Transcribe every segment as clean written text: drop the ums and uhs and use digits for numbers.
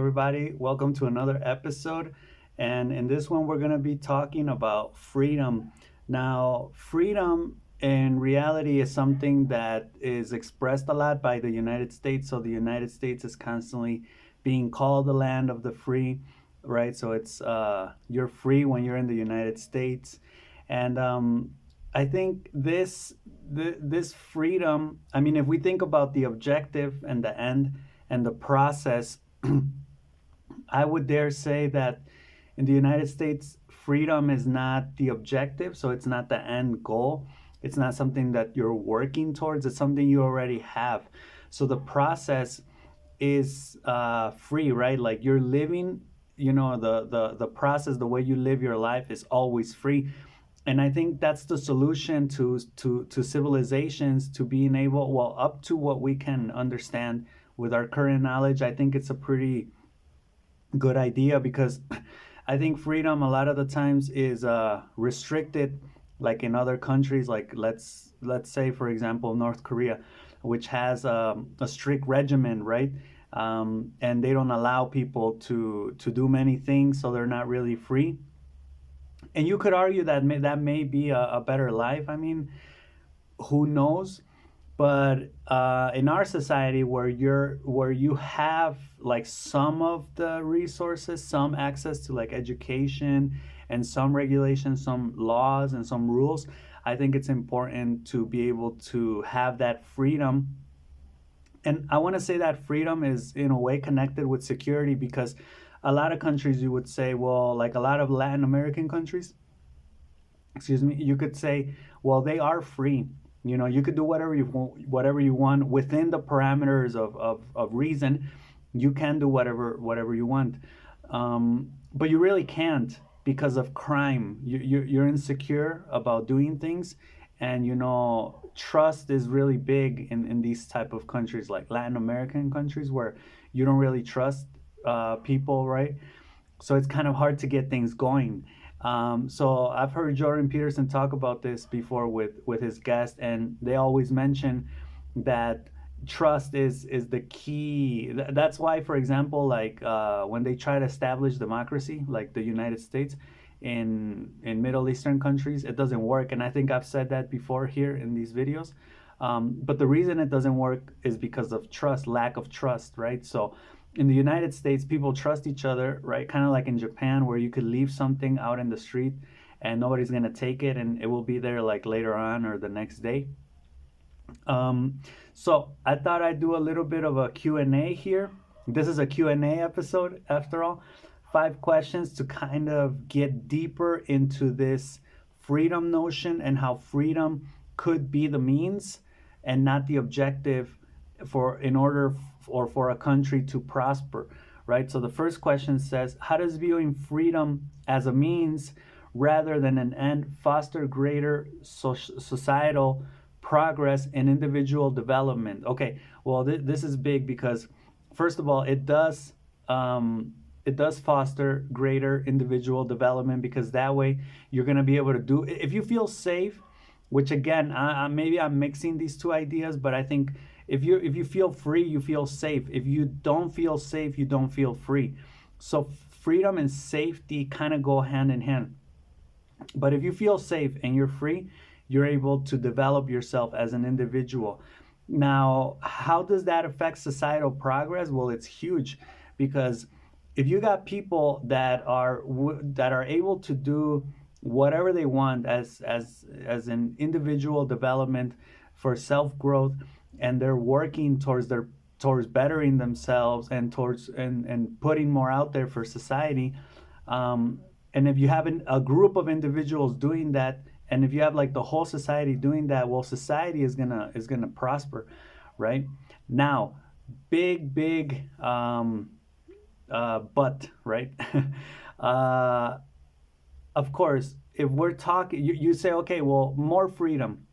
everybody. Welcome to another episode. And in this one, we're going to be talking about freedom. Now, freedom in reality is something that is expressed a lot by the United States. So, the United States is constantly being called the land of the free, right? So, it's you're free when you're in the United States. And I think this freedom, I mean, if we think about the objective and the end, and the process, I would dare say that in the United States, freedom is not the objective, so it's not the end goal. It's not something that you're working towards, it's something you already have. So the process is free, right? Like you're living, the process, the way you live your life is always free. And I think that's the solution to civilizations, to being able, well, up to what we can understand with our current knowledge. I think it's a pretty good idea because I think freedom a lot of the times is restricted, like in other countries. Like let's say, for example, North Korea, which has a strict regimen, right? And they don't allow people to do many things, so they're not really free. And you could argue that may be a better life. I mean, who knows? But in our society, where you have like some of the resources, some access to like education and some regulations, some laws and some rules, I think it's important to be able to have that freedom. And I want to say that freedom is in a way connected with security, because a lot of countries, you would say, well, like a lot of Latin American countries, excuse me, you could say, well, they are free. You could do whatever you want within the parameters of reason. You can do whatever you want, but you really can't because of crime. You're insecure about doing things, and trust is really big in these type of countries, like Latin American countries, where you don't really trust people, right? So it's kind of hard to get things going. So I've heard Jordan Peterson talk about this before with his guest, and they always mention that trust is the key. That's why, for example, like when they try to establish democracy, like the United States, in Middle Eastern countries, it doesn't work. And I think I've said that before here in these videos. But the reason it doesn't work is because of trust, lack of trust, right? So in the United States, people trust each other, right? Kind of like in Japan, where you could leave something out in the street and nobody's going to take it, and it will be there like later on or the next day. So I thought I'd do a little bit of a Q&A here. This is a Q&A episode, after all. 5 questions to kind of get deeper into this freedom notion and how freedom could be the means and not the objective for a country to prosper, right? So the first question says, how does viewing freedom as a means rather than an end foster greater societal progress and individual development? Okay, well, this is big because, first of all, it does foster greater individual development, because that way you're going to be able to do, if you feel safe, which again, maybe I'm mixing these two ideas, but I think if you feel free, you feel safe. If you don't feel safe, you don't feel free. So freedom and safety kind of go hand in hand. But if you feel safe and you're free, you're able to develop yourself as an individual. Now, how does that affect societal progress? Well, it's huge, because if you got people that are able to do whatever they want as an individual development for self growth, and they're working towards bettering themselves and towards and putting more out there for society, and if you have a group of individuals doing that, and if you have like the whole society doing that, well, society is gonna prosper, right? Now, big but, right? Of course, if we're talking, you say, okay, well, more freedom.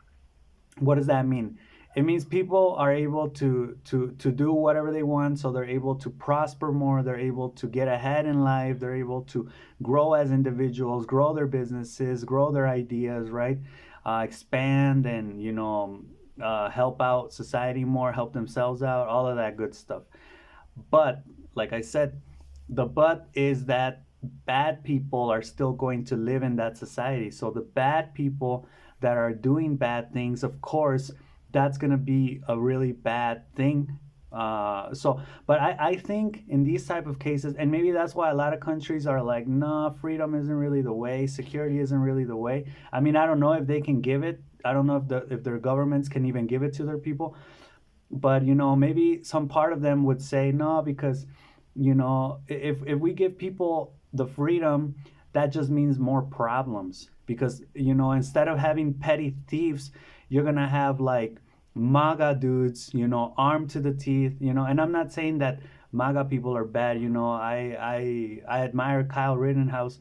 What does that mean? It means people are able to do whatever they want, so they're able to prosper more, they're able to get ahead in life, they're able to grow as individuals, grow their businesses, grow their ideas, right? Expand and, help out society more, help themselves out, all of that good stuff. But like I said, The but is that bad people are still going to live in that society. So the bad people that are doing bad things, of course, that's going to be a really bad thing. But I think in these type of cases, and maybe that's why a lot of countries are like, nah, freedom isn't really the way, security isn't really the way. I mean, I don't know if they can give it. I don't know if their governments can even give it to their people, but maybe some part of them would say no, because if we give people the freedom, that just means more problems, because instead of having petty thieves, you're gonna have like MAGA dudes, armed to the teeth, and I'm not saying that MAGA people are bad. I admire Kyle Rittenhouse.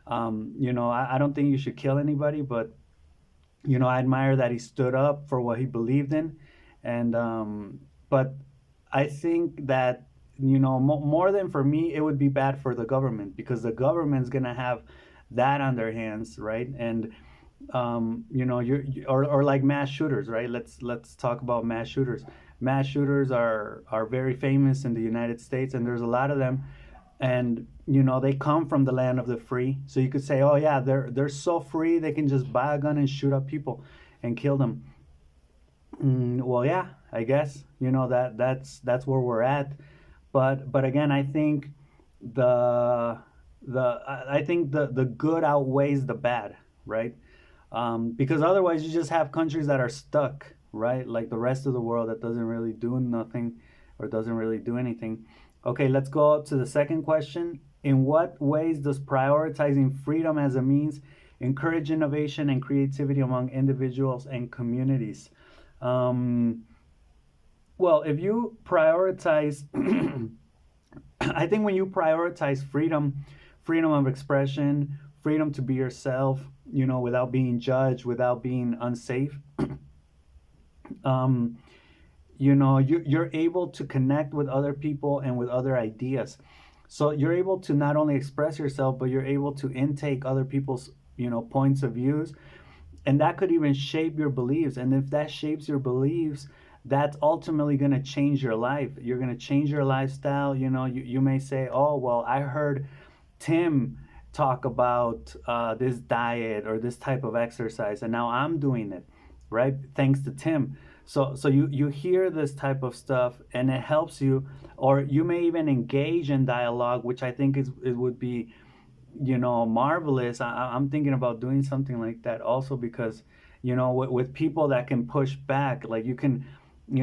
I don't think you should kill anybody, but I admire that he stood up for what he believed in, and but I think that more than for me, it would be bad for the government, because the government's gonna have that on their hands, right? And or like mass shooters, right? Let's talk about mass shooters. Mass shooters are very famous in the United States, and there's a lot of them, and they come from the land of the free. So you could say, oh yeah, they're so free, they can just buy a gun and shoot up people and kill them. Well, yeah, I guess that's where we're at. But again, I think the the good outweighs the bad, right? Because otherwise you just have countries that are stuck, right? Like the rest of the world that doesn't really do nothing, or doesn't really do anything. Okay, let's go to the second question. In what ways does prioritizing freedom as a means encourage innovation and creativity among individuals and communities? Um, well, if you prioritize, I think when you prioritize freedom, freedom of expression, freedom to be yourself, without being judged, without being unsafe, um, you're able to connect with other people and with other ideas. So you're able to not only express yourself, but you're able to intake other people's points of views, and that could even shape your beliefs. And if that shapes your beliefs, that's ultimately going to change your life. You're going to change your lifestyle. You may say, oh well, I heard Tim talk about this diet or this type of exercise, and now I'm doing it, right? Thanks to Tim. So you hear this type of stuff, and it helps you, or you may even engage in dialogue, which I think it would be marvelous. I'm thinking about doing something like that also, because with people that can push back, like you can,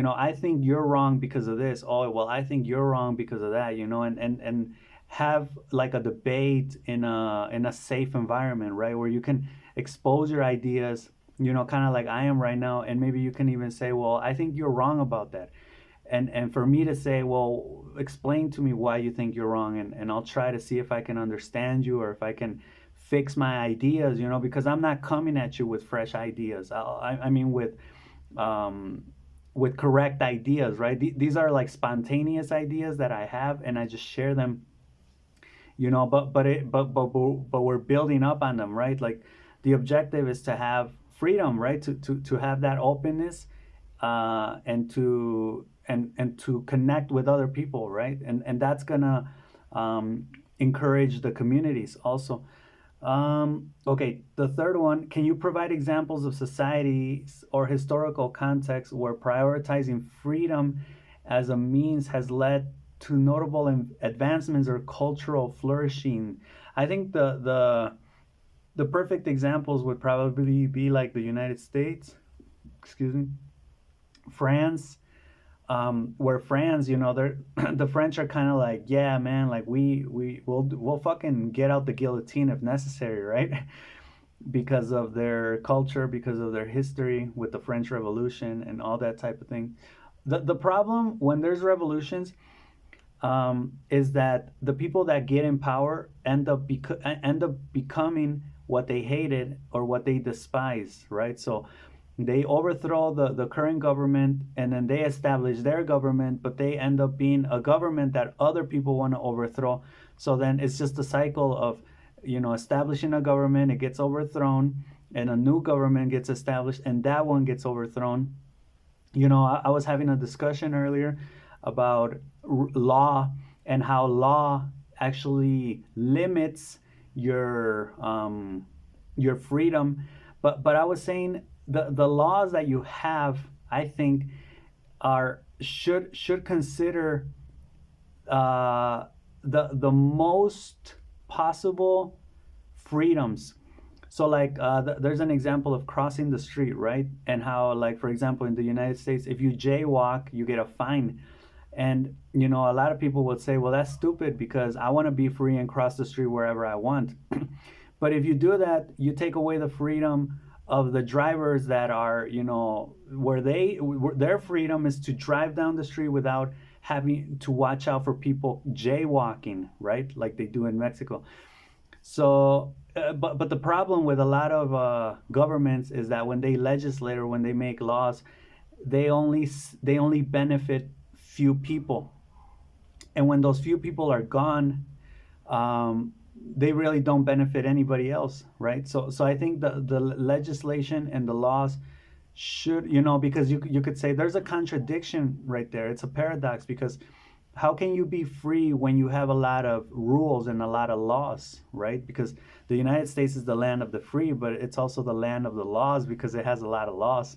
I think you're wrong because of this. Oh well, I think you're wrong because of that. And have like a debate in a safe environment, right, where you can expose your ideas, kind of like I am right now, and maybe you can even say, well, I think you're wrong about that, and for me to say, well, explain to me why you think you're wrong, and I'll try to see if I can understand you, or if I can fix my ideas, because I'm not coming at you with fresh ideas. I mean with correct ideas, right? These are like spontaneous ideas that I have, and I just share them, but we're building up on them, right? Like the objective is to have freedom, right? To have that openness, and to connect with other people, right? And that's gonna encourage the communities also. Okay, the third one: can you provide examples of societies or historical contexts where prioritizing freedom as a means has led to notable advancements or cultural flourishing? I think the perfect examples would probably be like the United States, excuse me, France, where France, they're the French are kind of like, yeah, man, like we'll fucking get out the guillotine if necessary, right? Because of their culture, because of their history with the French Revolution and all that type of thing. The problem when there's revolutions, is that the people that get in power end up becoming what they hated or what they despise, right? So they overthrow the current government, and then they establish their government, but they end up being a government that other people want to overthrow. So then it's just a cycle of establishing a government, it gets overthrown, and a new government gets established, and that one gets overthrown. I was having a discussion earlier about law, and how law actually limits your freedom. But I was saying the laws that you have, I think, are should consider uh, the most possible freedoms. So like there's an example of crossing the street, right? And how, like, for example, in the United States, if you jaywalk, you get a fine. And a lot of people would say, well, that's stupid because I want to be free and cross the street wherever I want. But if you do that, you take away the freedom of the drivers that are, where their freedom is to drive down the street without having to watch out for people jaywalking, right? Like they do in Mexico. So, but the problem with a lot of governments is that when they legislate or when they make laws, they only benefit few people, and when those few people are gone, um, they really don't benefit anybody else, right? So I think the legislation and the laws should, because you could say there's a contradiction right there. It's a paradox because how can you be free when you have a lot of rules and a lot of laws, right? Because the United States is the land of the free, but it's also the land of the laws because it has a lot of laws,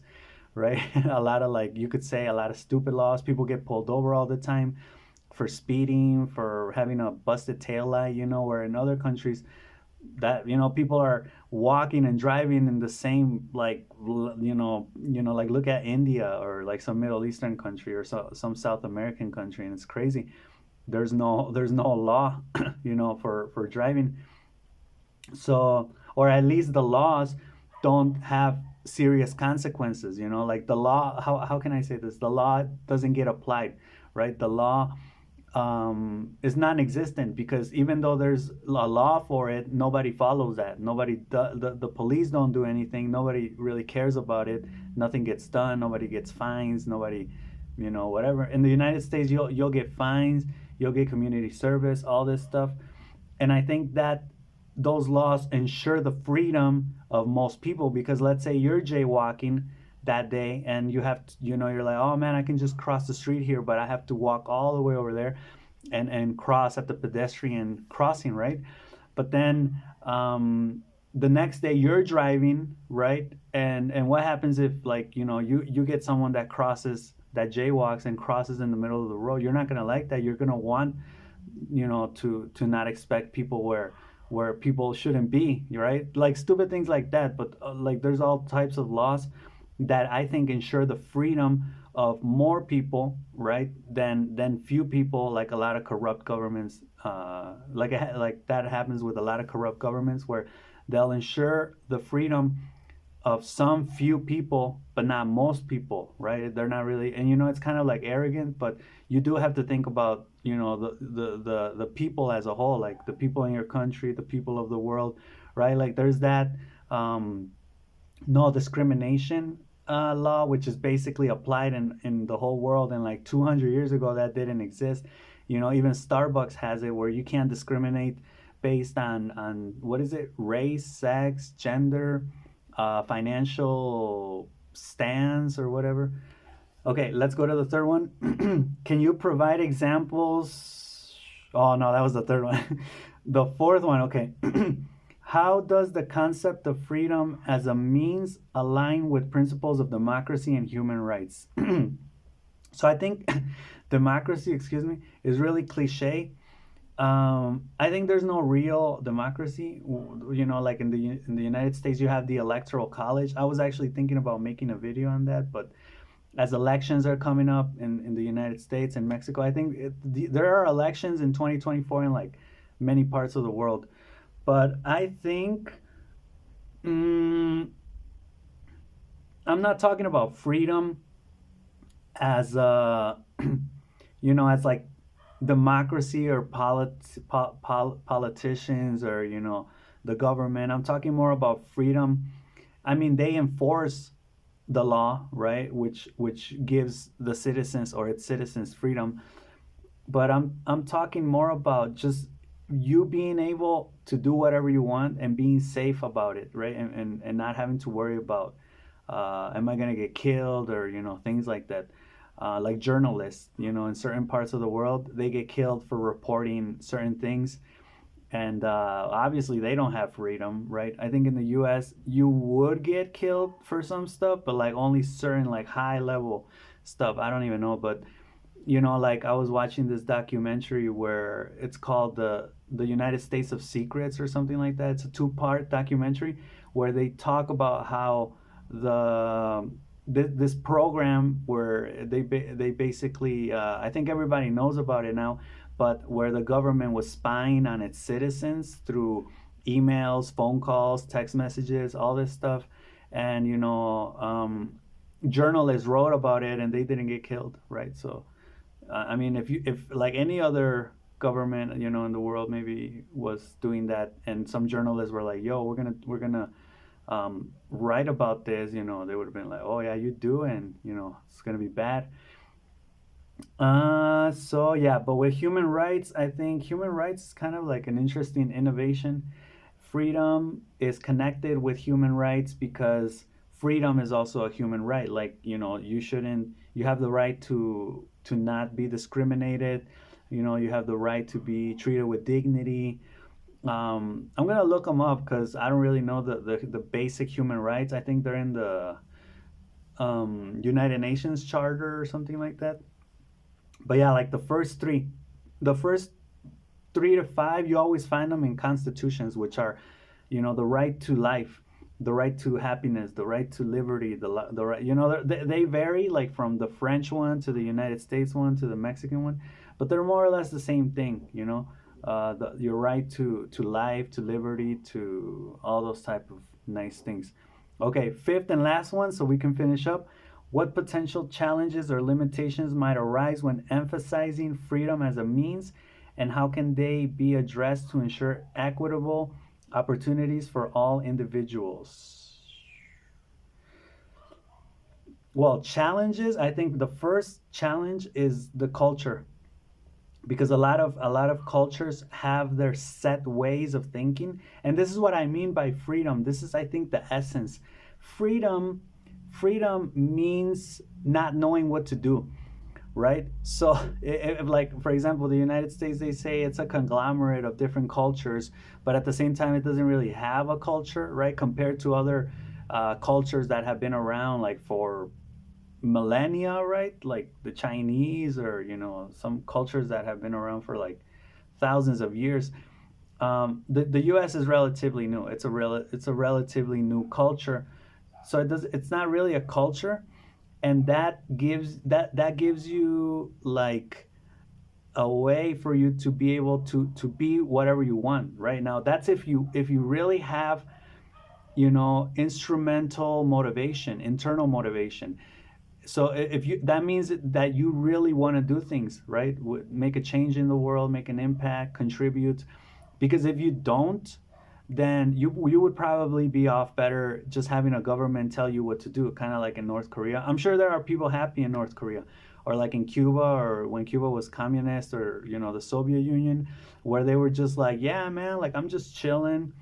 right? A lot of, like, you could say a lot of stupid laws. People get pulled over all the time for speeding, for having a busted tail light, where in other countries that people are walking and driving in the same, like, like, look at India or like some Middle Eastern country or some South American country, and it's crazy. There's no law for driving. So, or at least the laws don't have serious consequences, like the law, how can I say this, the law doesn't get applied, right? The law is non-existent because even though there's a law for it, nobody follows that. The police don't do anything. Nobody really cares about it. Nothing gets done. Nobody gets fines. Nobody, whatever. In the United States, you'll get fines. You'll get community service. All this stuff, and I think that those laws ensure the freedom of most people, because let's say you're jaywalking that day and you have to, you're like, oh man, I can just cross the street here, but I have to walk all the way over there and cross at the pedestrian crossing, right? But then the next day you're driving, right? And what happens if, like, you get someone that jaywalks and crosses in the middle of the road? You're not going to like that. You're going to want, to not expect people where people shouldn't be, right? Like stupid things like that. But like there's all types of laws that I think ensure the freedom of more people, right, than few people. Like a lot of corrupt governments, like that happens with a lot of corrupt governments, where they'll ensure the freedom of some few people, but not most people, right? They're not really, and it's kind of like arrogant, but you do have to think about, the people as a whole, like the people in your country, the people of the world, right? Like there's that no discrimination law, which is basically applied in the whole world, and like 200 years ago that didn't exist. Even Starbucks has it, where you can't discriminate based on what is it, race, sex, gender, financial stance, or whatever. Okay, let's go to the third one. Can you provide examples? Oh no, that was the third one. The fourth one, okay. How does the concept of freedom as a means align with principles of democracy and human rights? So I think democracy, is really cliche. I think there's no real democracy. Like in the United States, you have the Electoral College. I was actually thinking about making a video on that, but as elections are coming up in the United States and Mexico, I think there are elections in 2024 in like many parts of the world. But I think I'm not talking about freedom as as like democracy or politicians or the government. I'm talking more about freedom. I mean, they enforce the law, right, which gives the citizens or its citizens freedom. But I'm talking more about just you being able to do whatever you want and being safe about it, right? And not having to worry about am I gonna get killed or things like that. like journalists, in certain parts of the world, they get killed for reporting certain things. And obviously, they don't have freedom, right? I think in the U.S., you would get killed for some stuff, but like only certain like high level stuff. I don't even know, but like I was watching this documentary where it's called the United States of Secrets or something like that. It's a two-part documentary where they talk about how the this program where they basically I think everybody knows about it now, but where the government was spying on its citizens through emails, phone calls, text messages, all this stuff, and journalists wrote about it and they didn't get killed, right? So I mean, if like any other government, in the world maybe was doing that, and some journalists were like, "Yo, we're gonna write about this," they would have been like, "Oh yeah, you do," and it's gonna be bad. So yeah, but with human rights, I think human rights is kind of like an interesting innovation. Freedom is connected with human rights because freedom is also a human right. Like, you have the right to not be discriminated. You have the right to be treated with dignity. I'm gonna look them up because I don't really know the basic human rights. I think they're in the United Nations Charter or something like that. But yeah, like the first three to five, you always find them in constitutions, which are, the right to life, the right to happiness, the right to liberty, the right, they vary like from the French one to the United States one to the Mexican one, but they're more or less the same thing, your right to life, to liberty, to all those type of nice things. Okay, fifth and last one, so we can finish up. What potential challenges or limitations might arise when emphasizing freedom as a means, and how can they be addressed to ensure equitable opportunities for all individuals? Well, challenges, I think the first challenge is the culture, because a lot of cultures have their set ways of thinking, and this is what I mean by freedom. This is, I think, the essence. Freedom means not knowing what to do, right? So if, like, for example, the United States, they say it's a conglomerate of different cultures, but at the same time it doesn't really have a culture, right, compared to other cultures that have been around like for millennia, right? Like the Chinese, or some cultures that have been around for like thousands of years. The U.S. is relatively new. It's a relatively new culture, so it's not really a culture, and that gives you like a way for you to be able to be whatever you want. Right now, that's if you really have instrumental motivation, internal motivation. So if you that means that you really want to do things, right? Make a change in the world, make an impact, contribute. Because if you don't, then you would probably be off better just having a government tell you what to do, kind of like in North Korea. I'm sure there are people happy in North Korea, or like in Cuba, or when Cuba was communist, or the Soviet Union, where they were just like, yeah, man, like I'm just chilling,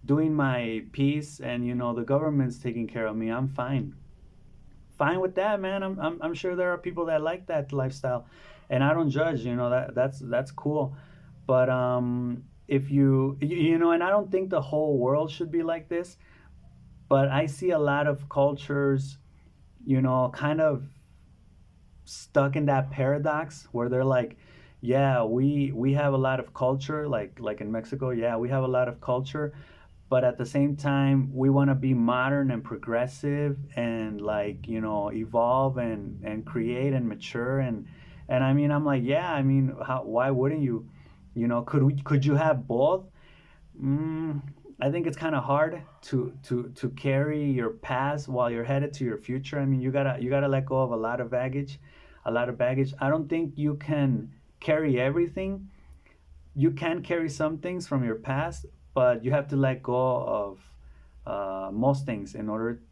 doing my piece, and the government's taking care of me. I'm fine with that, man. I'm sure there are people that like that lifestyle, and I don't judge. That's cool. But if and I don't think the whole world should be like this. But I see a lot of cultures, kind of stuck in that paradox where they're like, yeah, we have a lot of culture, like in Mexico. Yeah, we have a lot of culture, but at the same time we want to be modern and progressive, and like evolve and create and mature, and I mean, I'm like, yeah, I mean, why wouldn't you? Could you have both? mm, I think it's kind of hard to carry your past while you're headed to your future. I mean, you gotta let go of a lot of baggage. I don't think you can carry everything. You can carry some things from your past, but you have to let go of most things in order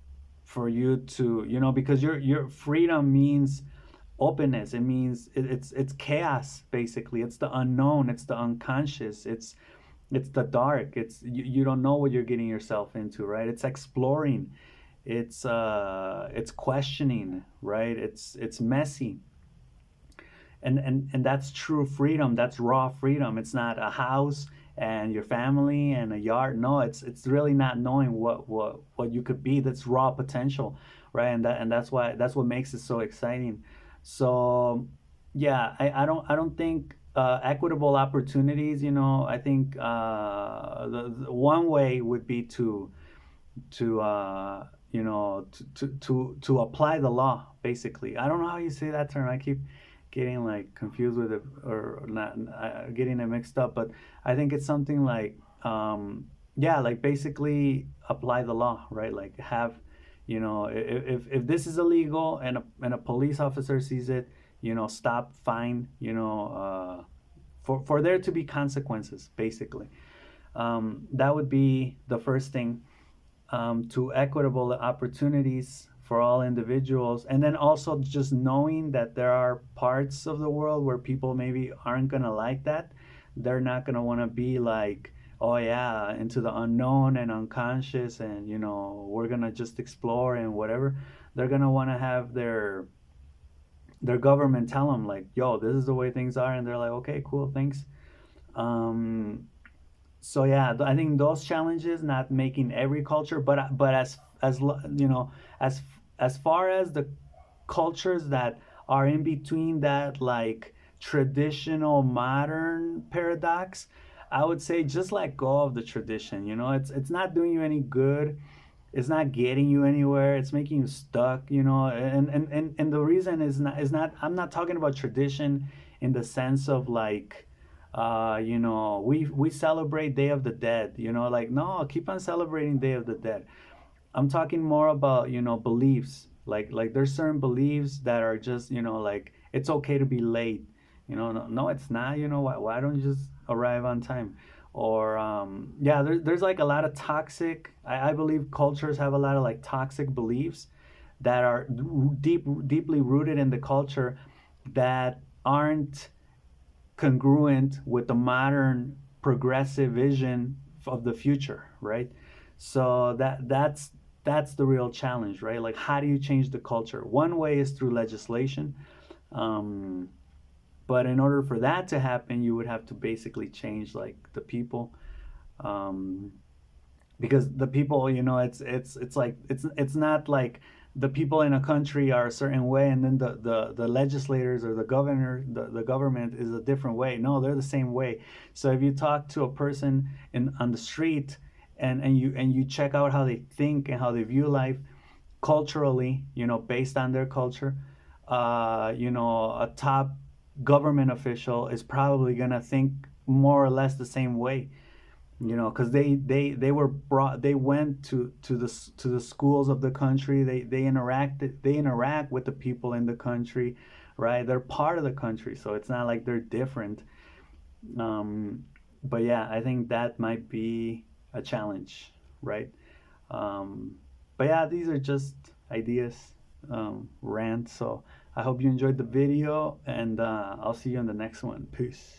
for you to, because your freedom means openness. It means it's chaos, basically. It's the unknown. It's the unconscious. It's the dark. You don't know what you're getting yourself into, right? It's exploring. It's questioning, right? It's messy. and that's true freedom. That's raw freedom. It's not a house and your family and a yard. No, it's really not knowing what you could be. That's raw potential, right? And that's what makes it so exciting. So yeah, I don't think equitable opportunities, I think the one way would be to apply the law. Basically, I don't know how you say that term. I keep getting like confused with it, or not, getting it mixed up, but I think it's something like, yeah, like basically apply the law, right? Like have, if this is illegal and a police officer sees it, stop, fine, for there to be consequences, basically. That would be the first thing, to equitable opportunities for all individuals. And then also just knowing that there are parts of the world where people maybe aren't going to like that. They're not going to want to be like, oh yeah, into the unknown and unconscious, and we're going to just explore and whatever. They're going to want to have their government tell them like, yo, this is the way things are, and they're like, okay, cool, thanks. um so yeah, I think those challenges, not making every culture, but as as far as the cultures that are in between that, like traditional modern paradox, I would say just let go of the tradition. It's not doing you any good. It's not getting you anywhere. It's making you stuck. And the reason is not I'm not talking about tradition in the sense of like, we celebrate Day of the Dead. Like, no, keep on celebrating Day of the Dead. I'm talking more about, beliefs. Like there's certain beliefs that are just, like it's okay to be late. No, no, it's not. Why don't you just arrive on time? Or yeah, there's like a lot of toxic. I believe cultures have a lot of like toxic beliefs that are deeply rooted in the culture, that aren't congruent with the modern progressive vision of the future, right? So that's the real challenge, right? Like, how do you change the culture? One way is through legislation, um, but in order for that to happen, you would have to basically change like the people, um, because the people, it's like it's not like the people in a country are a certain way, and then the legislators or the governor, the government is a different way. No, they're the same way. So if you talk to a person on the street, and you check out how they think and how they view life culturally, based on their culture, a top government official is probably gonna think more or less the same way, because they went to the schools of the country. They interact with the people in the country, right? They're part of the country, so it's not like they're different. But yeah, I think that might be a challenge, right? But yeah, these are just ideas, rant. So I hope you enjoyed the video, and I'll see you in the next one. Peace.